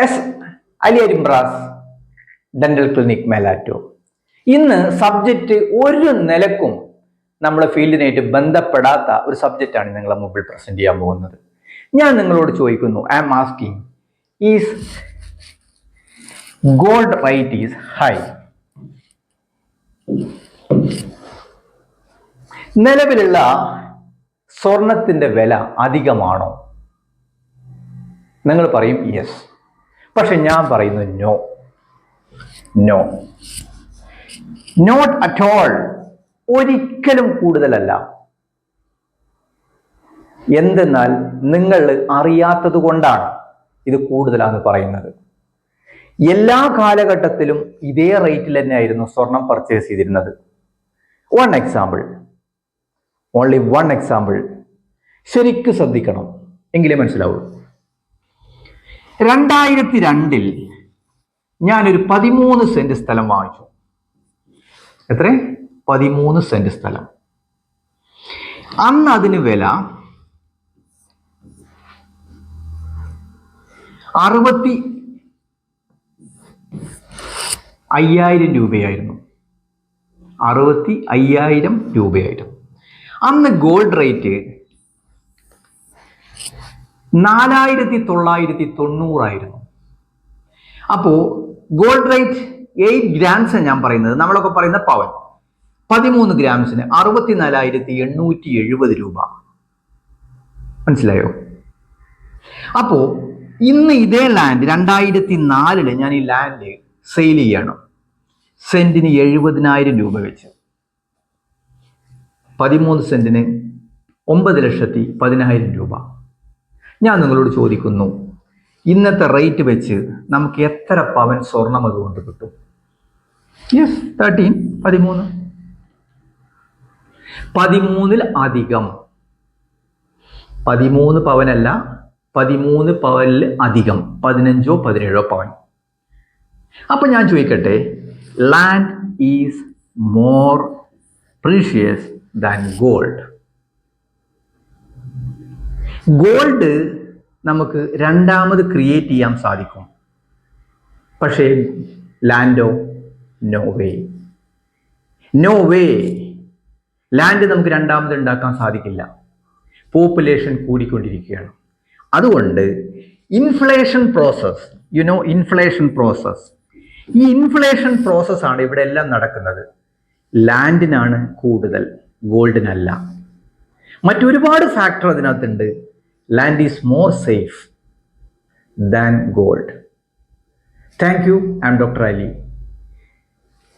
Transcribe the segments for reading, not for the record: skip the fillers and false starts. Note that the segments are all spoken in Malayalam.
എസ് അലിയരിമ്പ്രാസ് ഡെന്റൽ ക്ലിനിക് മേലാറ്റൂർ. ഇന്ന് സബ്ജക്റ്റ് ഒരു നിലക്കും നമ്മുടെ ഫീൽഡിനായിട്ട് ബന്ധപ്പെടാത്ത ഒരു സബ്ജക്റ്റാണ് നിങ്ങളെ മുമ്പിൽ പ്രസന്റ് ചെയ്യാൻ പോകുന്നത്. ഞാൻ നിങ്ങളോട് ചോദിക്കുന്നു, I am asking, is gold rate is high? നിലവിലുള്ള സ്വർണത്തിന്റെ വില അധികമാണോ? നിങ്ങൾ പറയും യെസ്. പക്ഷെ ഞാൻ പറയുന്നു no, no, not at all. ഒരിക്കലും കൂടുതലല്ല. എന്തെന്നാൽ നിങ്ങൾ അറിയാത്തത് കൊണ്ടാണ് ഇത് കൂടുതലാണെന്ന് പറയുന്നത്. എല്ലാ കാലഘട്ടത്തിലും ഇതേ റേറ്റിൽ തന്നെയായിരുന്നു സ്വർണം പർച്ചേസ് ചെയ്തിരുന്നത്. One example, only one example, ശരിക്കും ശ്രദ്ധിക്കണം എങ്കിലേ മനസ്സിലാവുള്ളൂ. 2002 ഞാനൊരു 13 സെന്റ് സ്ഥലം വാങ്ങിച്ചു. എത്ര? 13 സെന്റ് സ്ഥലം. അന്ന് അതിന് വില 65,000 രൂപയായിരുന്നു. 65,000 രൂപയായിരുന്നു. അന്ന് ഗോൾഡ് റേറ്റ് 4,990 ആയിരുന്നു. അപ്പോ ഗോൾഡ് റേറ്റ് 8 ഗ്രാംസ് ഞാൻ പറയുന്നത്, നമ്മളൊക്കെ പറയുന്ന പവൻ, 13 ഗ്രാംസിന് 64,870 രൂപ. മനസ്സിലായോ? അപ്പോ ഇന്ന് ഇതേ ലാൻഡ് 2004 ഞാൻ ഈ ലാൻഡ് സെയിൽ ചെയ്യണം. സെന്റിന് 70,000 രൂപ വെച്ച്. 13 സെന്റിന് 9,10,000 രൂപ. ഞാൻ നിങ്ങളോട് ചോദിക്കുന്നു, ഇന്നത്തെ റേറ്റ് വെച്ച് നമുക്ക് എത്ര പവൻ സ്വർണം അതുകൊണ്ട് കിട്ടും? യെസ്, 13. 13 അധികം. 13 പവനല്ല, 13 പവനിൽ അധികം, 15-17 പവൻ. അപ്പൊ ഞാൻ ചോദിക്കട്ടെ, land is more precious than gold. Gold നമുക്ക് രണ്ടാമത് ക്രിയേറ്റ് ചെയ്യാൻ സാധിക്കും. പക്ഷേ ലാൻഡോ? No way, no way. Land നമുക്ക് രണ്ടാമത് ഉണ്ടാക്കാൻ സാധിക്കില്ല. പോപ്പുലേഷൻ കൂടിക്കൊണ്ടിരിക്കുകയാണ്. അതുകൊണ്ട് ഇൻഫ്ലേഷൻ പ്രോസസ്, ഇൻഫ്ലേഷൻ പ്രോസസ്, ഈ ഇൻഫ്ലേഷൻ പ്രോസസ്സാണ് ഇവിടെ എല്ലാം നടക്കുന്നത്. ലാൻഡിനാണ് കൂടുതൽ, ഗോൾഡിനല്ല. മറ്റൊരുപാട് ഫാക്ടർ അതിനകത്തുണ്ട്. Land is more safe than gold. Thank you. I'm doctor Ali.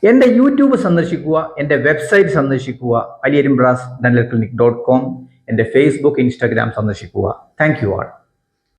എൻ്റെ യൂട്യൂബ് സന്ദർശിക്കുക, എൻ്റെ വെബ്സൈറ്റ് സന്ദർശിക്കുക, aliyarimbraasdentalclinic.com, എൻ്റെ ഫേസ്ബുക്ക്, ഇൻസ്റ്റാഗ്രാം സന്ദർശിക്കുക. Thank you all.